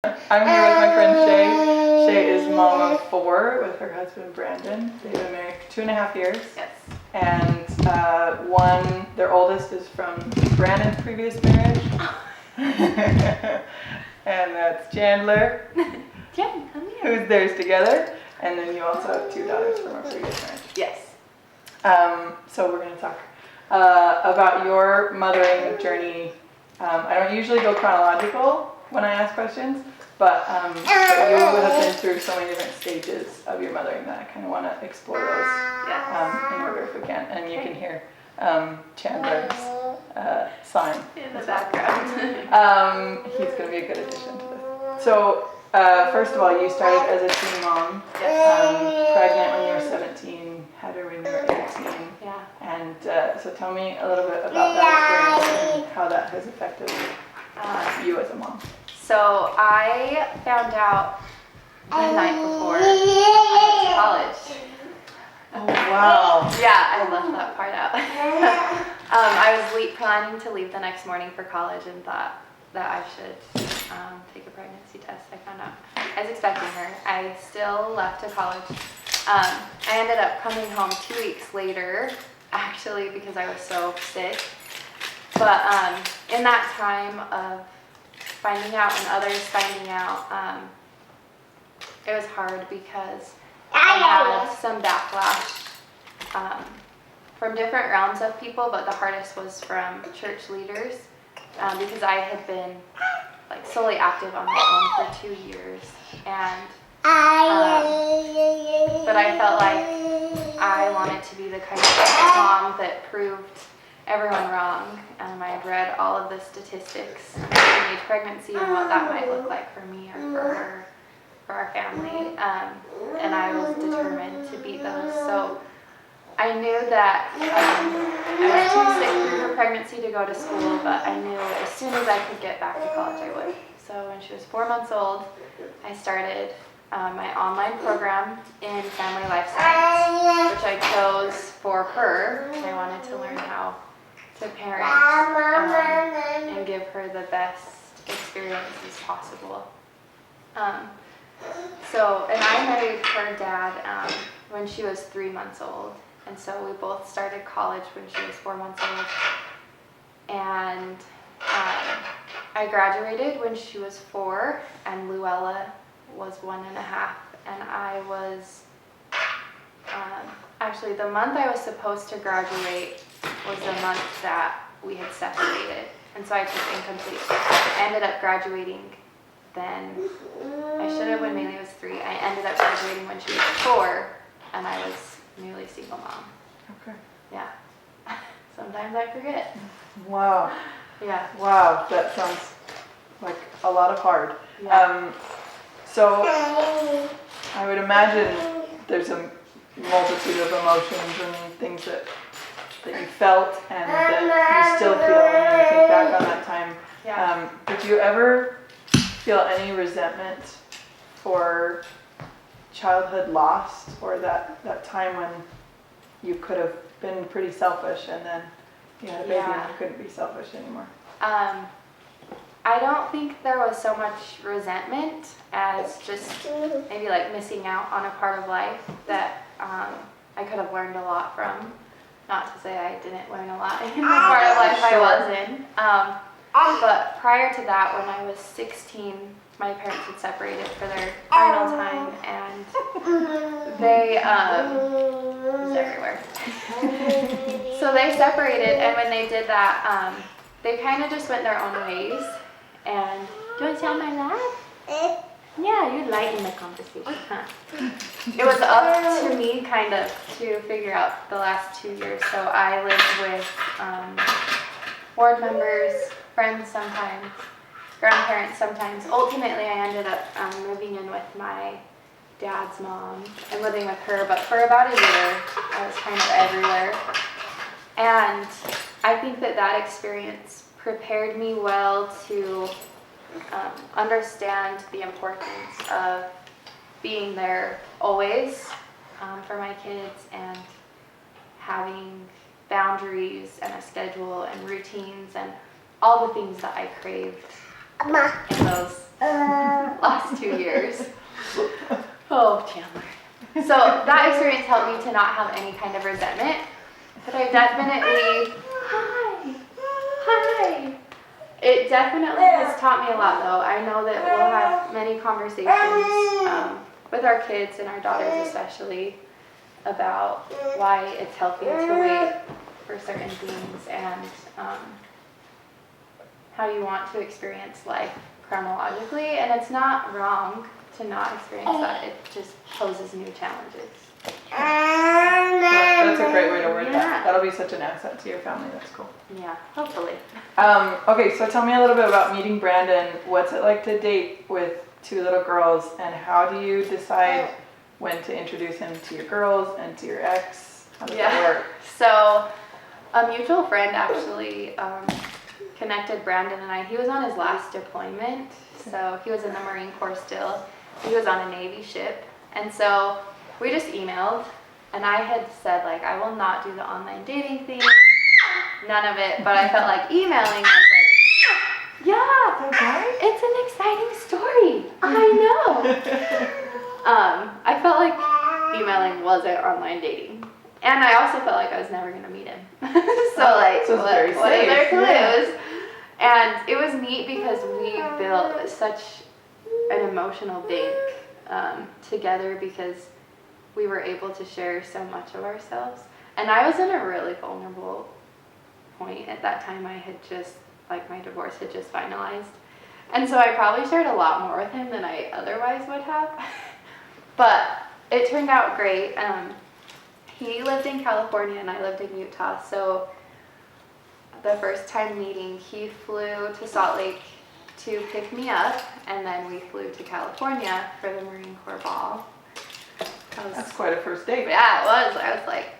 I'm here with my friend Chey. Chey is mom of 4 with her husband Brandon. They've been married for 2.5 years. Yes. And their oldest is from Brandon's previous marriage. And that's Chandler, Jen, come here. who's theirs together. And then you also have 2 daughters from our previous marriage. Yes. So we're going to talk about your mothering journey. I don't usually go chronological when I ask questions, but you have been through so many different stages of your mothering that I kind of want to explore those in order if we can. And you can hear Chandler's sign in the background. He's going to be a good addition to this. So first of all, you started as a teen mom, pregnant when you were 17, had her when you were 18. Yeah. And so tell me a little bit about that experience and how that has affected you as a mom. So I found out the night before I went to college. Oh, wow. Yeah, I left that part out. I was planning to leave the next morning for college and thought that I should take a pregnancy test. I found out I was expecting her. I still left to college. I ended up coming home 2 weeks later, actually, because I was so sick. But in that time of finding out and others finding out, it was hard because I had some backlash from different realms of people, but the hardest was from church leaders because I had been like solely active on my own for 2 years, and but I felt like I wanted to be the kind of mom that proved everyone wrong. I had read all of the statistics on teenage pregnancy and what that might look like for me or for her, for our family, and I was determined to beat those. So I knew that I was too sick through her pregnancy to go to school, but I knew as soon as I could get back to college, I would. So when she was 4 months old, I started my online program in family life science, which I chose for her. I wanted to learn how to parent and give her the best experiences possible. And I married her dad when she was 3 months old. And so we both started college when she was 4 months old. And I graduated when she was 4, and Luella was 1.5. And I was, actually the month I was supposed to graduate was the month that we had separated. And so I took incomplete. I ended up graduating then. I should have when Maylee was 3. I ended up graduating when she was 4, and I was newly single mom. Okay. Yeah. Sometimes I forget. Wow. Yeah. Wow, that sounds like a lot of hard. Yeah. So I would imagine there's a multitude of emotions and things that you felt and that you still feel when you think back on that time. Yeah. Did you ever feel any resentment for childhood lost, or that time when you could have been pretty selfish and then you had a baby and you couldn't be selfish anymore? I don't think there was so much resentment as just maybe like missing out on a part of life that I could have learned a lot from. Not to say I didn't learn a lot in the part of life I was in. But prior to that, when I was 16, my parents had separated for their final time, and they, it was everywhere. So they separated, and when they did that, they kind of just went their own ways. And do you want to sit on my lap? Yeah, you lighten the conversation, huh? It was up to me kind of to figure out the last 2 years. So I lived with board members, friends sometimes, grandparents sometimes. Ultimately, I ended up moving in with my dad's mom and living with her. But for about a year, I was kind of everywhere. And I think that experience prepared me well to understand the importance of being there always for my kids and having boundaries and a schedule and routines and all the things that I craved in those last 2 years. Oh, Chandler. So that experience helped me to not have any kind of resentment, but I definitely, hi. It definitely has taught me a lot though. I know that we'll have many conversations with our kids and our daughters especially about why it's healthy to wait for certain things and how you want to experience life chronologically. And it's not wrong to not experience that. It just poses new challenges. That's a great way to word Yeah. that. That'll be such an asset to your family. That's cool. Yeah, hopefully. Okay, so tell me a little bit about meeting Brandon. What's it like to date with 2 little girls, and how do you decide when to introduce him to your girls and to your ex? How does that work? So a mutual friend actually connected Brandon and I. He was on his last deployment, so he was in the Marine Corps still. He was on a Navy ship, and so we just emailed, and I had said, like, I will not do the online dating thing, none of it, but I felt like emailing was like, yeah, Okay. it's an exciting story, I know. I felt like emailing wasn't online dating, and I also felt like I was never going to meet him. So what is there to lose? And it was neat because we built such an emotional bank together because we were able to share so much of ourselves. And I was in a really vulnerable point at that time. I had just, like, my divorce had just finalized. And so I probably shared a lot more with him than I otherwise would have. But it turned out great. He lived in California and I lived in Utah. So the first time meeting, he flew to Salt Lake to pick me up, and then we flew to California for the Marine Corps ball. That's quite a first date. Yeah, it was. I was like,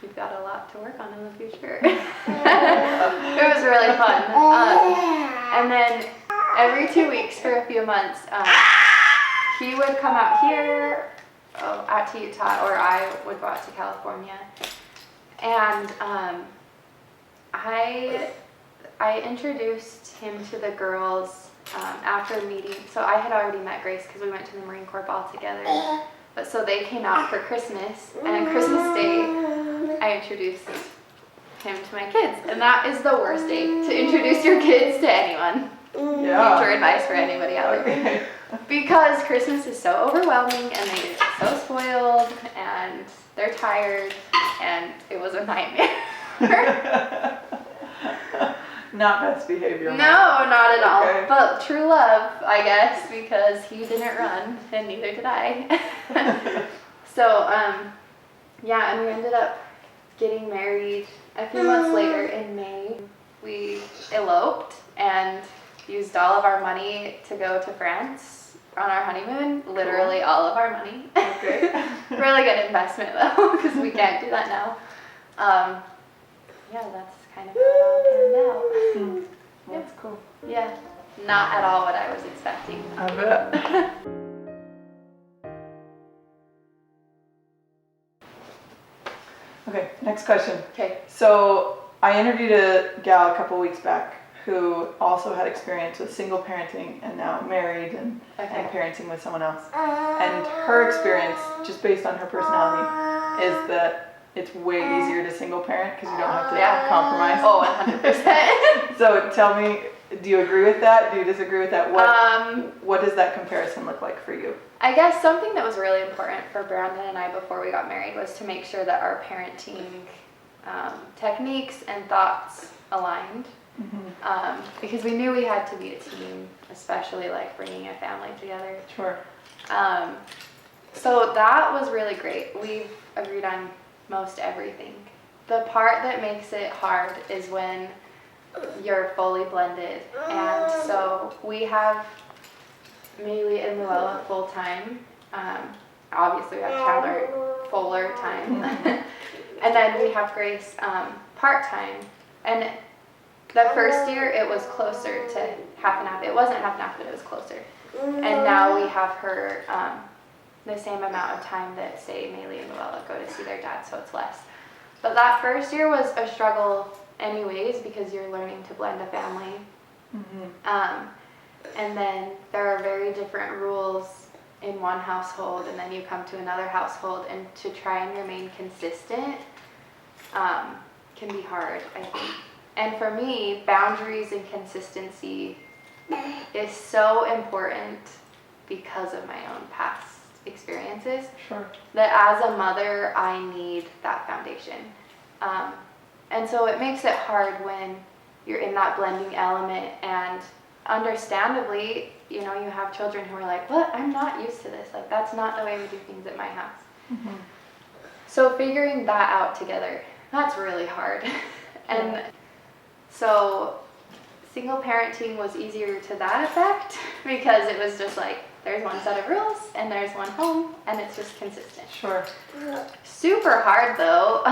you've got a lot to work on in the future. It was really fun. And then every 2 weeks for a few months, he would come out here out to Utah, or I would go out to California. And I introduced him to the girls after meeting. So I had already met Grace because we went to the Marine Corps ball together. But so they came out for Christmas, and on Christmas Day, I introduced him to my kids. And that is the worst day to introduce your kids to anyone. Yeah. Future advice for anybody out there. Because Christmas is so overwhelming, and they get so spoiled, and they're tired, and it was a nightmare. Not best behavior. No, not at all. Okay. But true love, I guess, because he didn't run, and neither did I. So, yeah, and we ended up getting married a few months later in May. We eloped and used all of our money to go to France on our honeymoon. Literally all of our money. Okay. Really good investment, though, because we can't do that now. Yeah, that's kind of how it all panned out. That's cool. Yeah, not at all what I was expecting. I bet. Okay, next question. Okay. So I interviewed a gal a couple weeks back who also had experience with single parenting and now married and parenting with someone else. And her experience, just based on her personality, is that it's way easier to single parent because you don't have to compromise. Oh, 100%. So tell me, do you agree with that? Do you disagree with that? What does that comparison look like for you? I guess something that was really important for Brandon and I before we got married was to make sure that our parenting techniques and thoughts aligned. Mm-hmm. Because we knew we had to be a team, especially like bringing a family together. Sure. So that was really great. We've agreed on most everything. The part that makes it hard is when you're fully blended. And so we have Maylee and Luella full time. Obviously we have Chandler fuller time. And then we have Grace part time. And the first year it was closer to half and half. It wasn't half and half, but it was closer. And now we have her the same amount of time that, say, Maylee and Luella go to see their dad, so it's less. But that first year was a struggle anyways because you're learning to blend a family. Mm-hmm. And then there are very different rules in one household, and then you come to another household, and to try and remain consistent can be hard, I think. And for me, boundaries and consistency is so important because of my own past experiences. Sure. That as a mother, I need that foundation. And so it makes it hard when you're in that blending element, and understandably, you know, you have children who are like, what? I'm not used to this. Like, that's not the way we do things at my house. Mm-hmm. So figuring that out together, that's really hard. And so single parenting was easier to that effect because it was just like, there's one set of rules and there's one home and it's just consistent. Sure. Super hard though,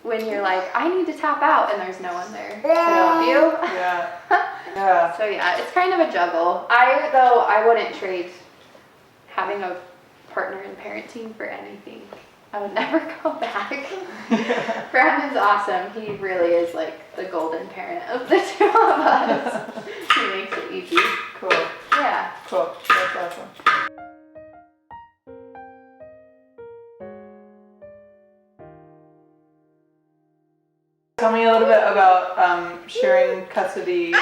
when you're like, I need to tap out and there's no one there to help you. Yeah. Yeah. So yeah, it's kind of a juggle. I wouldn't trade having a partner in parenting for anything. I would never go back. Brandon's awesome. He really is like the golden parent of the two of us. He makes it easy. Cool. Yeah. Cool. That's awesome. Tell me a little bit about sharing custody,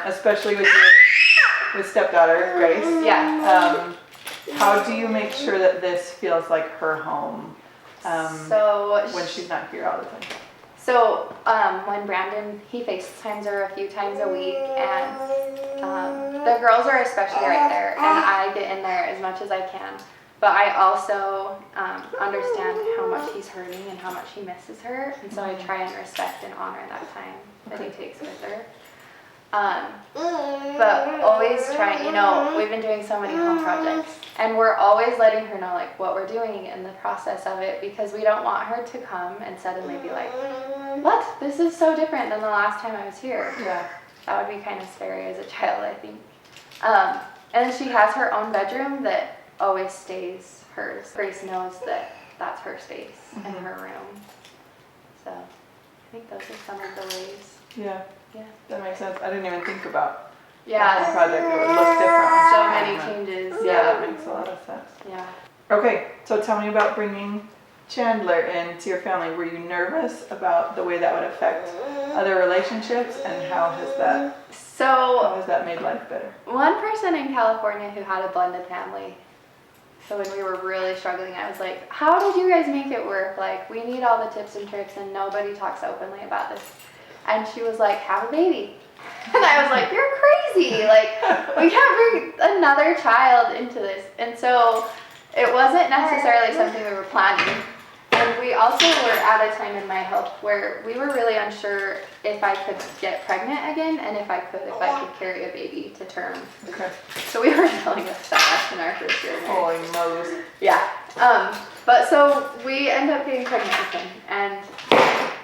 especially with stepdaughter Grace. Yeah. How do you make sure that this feels like her home So when she's not here all the time? So when Brandon, he FaceTimes her a few times a week, and the girls are especially right there, and I get in there as much as I can. But I also understand how much he's hurting and how much he misses her, and so I try and respect and honor that time that he takes with her. But always trying, you know, we've been doing so many home projects, and we're always letting her know like what we're doing and the process of it, because we don't want her to come and suddenly be like, what? This is so different than the last time I was here. Yeah. That would be kind of scary as a child, I think. And she has her own bedroom that always stays hers. Grace knows that that's her space and her room. So I think those are some of the ways. Yeah. Yeah. That makes sense. I didn't even think about the Yeah. project. It would look different. So many changes. Yeah, that makes a lot of sense. Yeah. Okay, so tell me about bringing Chandler into your family. Were you nervous about the way that would affect other relationships, and how has that made life better? One person in California who had a blended family. So when we were really struggling, I was like, how did you guys make it work? Like, we need all the tips and tricks and nobody talks openly about this. And she was like, have a baby. And I was like, you're crazy. Like, we can't bring another child into this. And so it wasn't necessarily something we were planning. And we also were at a time in my health where we were really unsure if I could get pregnant again, and if I could carry a baby to term. Okay. So we were dealing with so much in our first year. Holy moles. Yeah. But so we ended up getting pregnant with him, and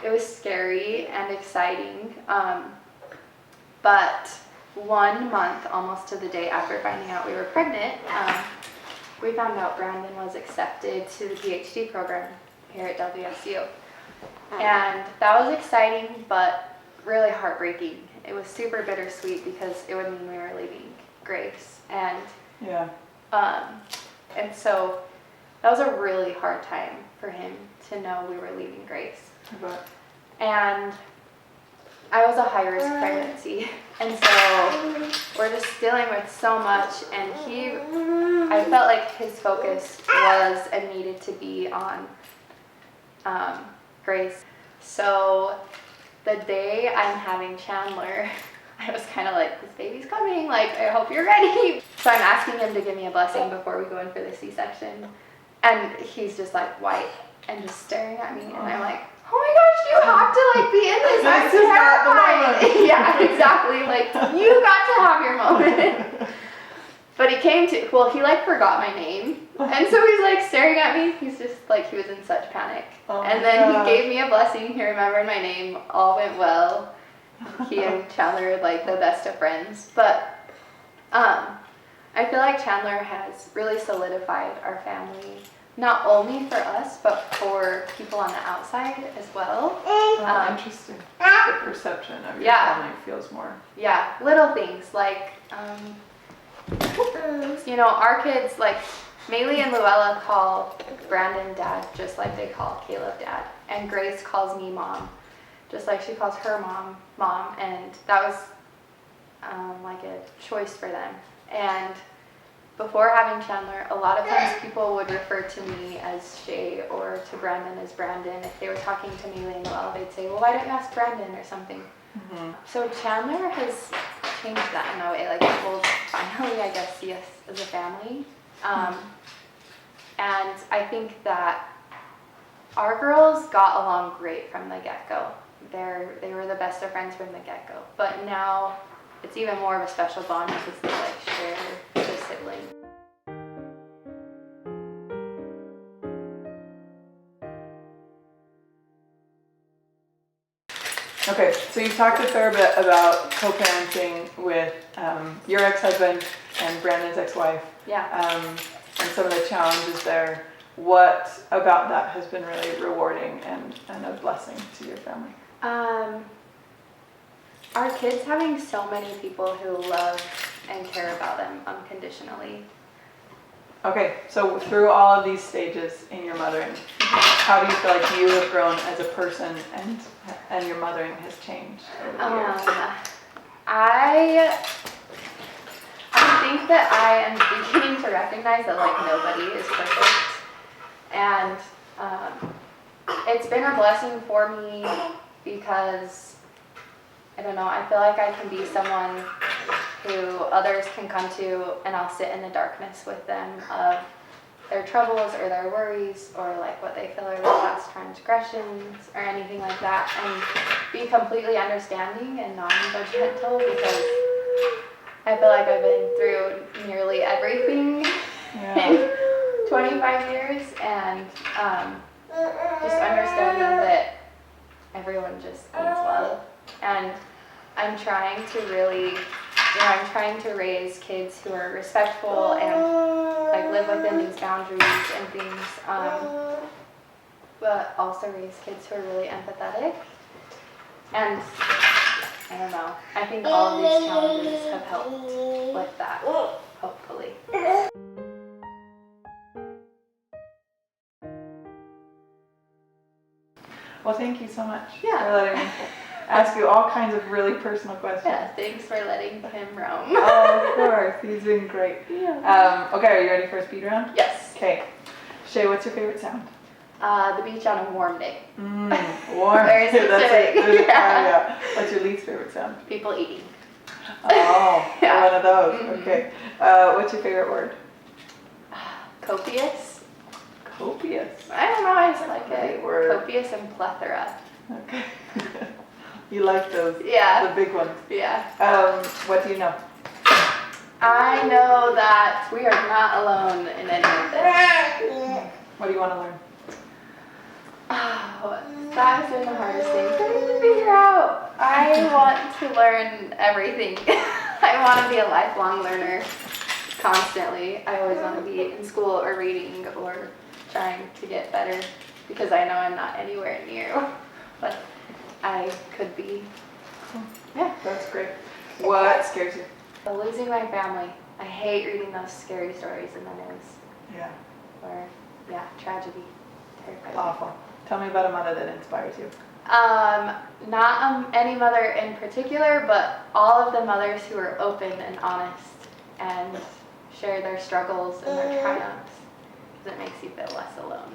it was scary and exciting. But 1 month, almost to the day after finding out we were pregnant, we found out Brandon was accepted to the PhD program here at WSU. And that was exciting, but really heartbreaking. It was super bittersweet because it would mean we were leaving Grace. And yeah. And so that was a really hard time for him to know we were leaving Grace. And I was a high-risk pregnancy, and so we're just dealing with so much, and I felt like his focus was and needed to be on Grace. So the day I'm having Chandler, I was kind of like, this baby's coming, like, I hope you're ready. So I'm asking him to give me a blessing before we go in for the C-section, and he's just like white and just staring at me, and I'm like, oh my gosh, you have to like be in this. I'm terrified. Yeah, exactly. Like, you got to have your moment. But he like forgot my name. And so he's like staring at me. He's just like, he was in such panic. And then he gave me a blessing. He remembered my name. All went well. He and Chandler are like the best of friends. But I feel like Chandler has really solidified our family not only for us, but for people on the outside as well. Interesting. The perception of your family feels more. Yeah, little things like, our kids, like Maylee and Luella call Brandon dad just like they call Caleb dad. And Grace calls me mom, just like she calls her mom. And that was like a choice for them. And before having Chandler, a lot of times people would refer to me as Chey or to Brandon as Brandon. If they were talking to Maylee and Luella, they'd say, well, why don't you ask Brandon or something? Mm-hmm. So Chandler has changed that in a way. Like people finally, I guess, see us as a family. And I think that our girls got along great from the get-go. They were the best of friends from the get-go. But now it's even more of a special bond because they like share the siblings. Okay, so you talked a fair bit about co-parenting with your ex-husband and Brandon's ex-wife. Yeah. And some of the challenges there. What about that has been really rewarding and a blessing to your family? Our kids having so many people who love and care about them unconditionally. Okay, so through all of these stages in your mothering, how do you feel like you have grown as a person and your mothering has changed over the years? I think that I am beginning to recognize that like nobody is perfect, and it's been a blessing for me because I don't know, I feel like I can be someone who others can come to, and I'll sit in the darkness with them of their troubles or their worries or like what they feel are their past transgressions or anything like that, and be completely understanding and non-judgmental because I feel like I've been through nearly everything in 25 years, and just understanding that everyone just needs love. And I'm trying to really, I'm trying to raise kids who are respectful and like live within these boundaries and things, but also raise kids who are really empathetic. And I don't know, I think all of these challenges have helped with that, hopefully. Well, thank you so much for Yeah. letting me ask you all kinds of really personal questions. Yeah, thanks for letting him roam. Oh, of course. He's doing great. Yeah. Okay, are you ready for a speed round? Yes. Okay. Chey, what's your favorite sound? The beach on a warm day. Warm. Very specific. Yeah. What's your least favorite sound? People eating. Oh, Yeah. one of those. Mm-hmm. Okay. What's your favorite word? Copious. Copious. I don't know, I just like Great it. word. Copious and plethora. Okay. You like those? Yeah. The big ones. Yeah. What do you know? I know that we are not alone in any of this. What do you want to learn? Oh, that has been the hardest thing for me to figure out. I want to learn everything. I want to be a lifelong learner constantly. I always want to be in school or reading or trying to get better because I know I'm not anywhere near, but I could be. Yeah, that's great. What scares you? Losing my family. I hate reading those scary stories in the news. Yeah. Or, yeah, tragedy. Terrifying. Awful. Tell me about a mother that inspires you. Not any mother in particular, but all of the mothers who are open and honest and share their struggles and their triumphs, because it makes you feel less alone.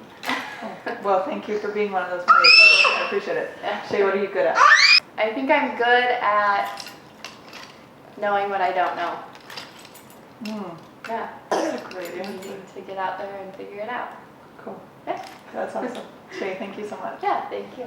Well, thank you for being one of those mothers. I appreciate it. Chey, what are you good at? I think I'm good at knowing what I don't know. Yeah. That's a great answer. Needing to get out there and figure it out. Cool. Yeah. That's awesome. Chey, thank you so much. Yeah, thank you.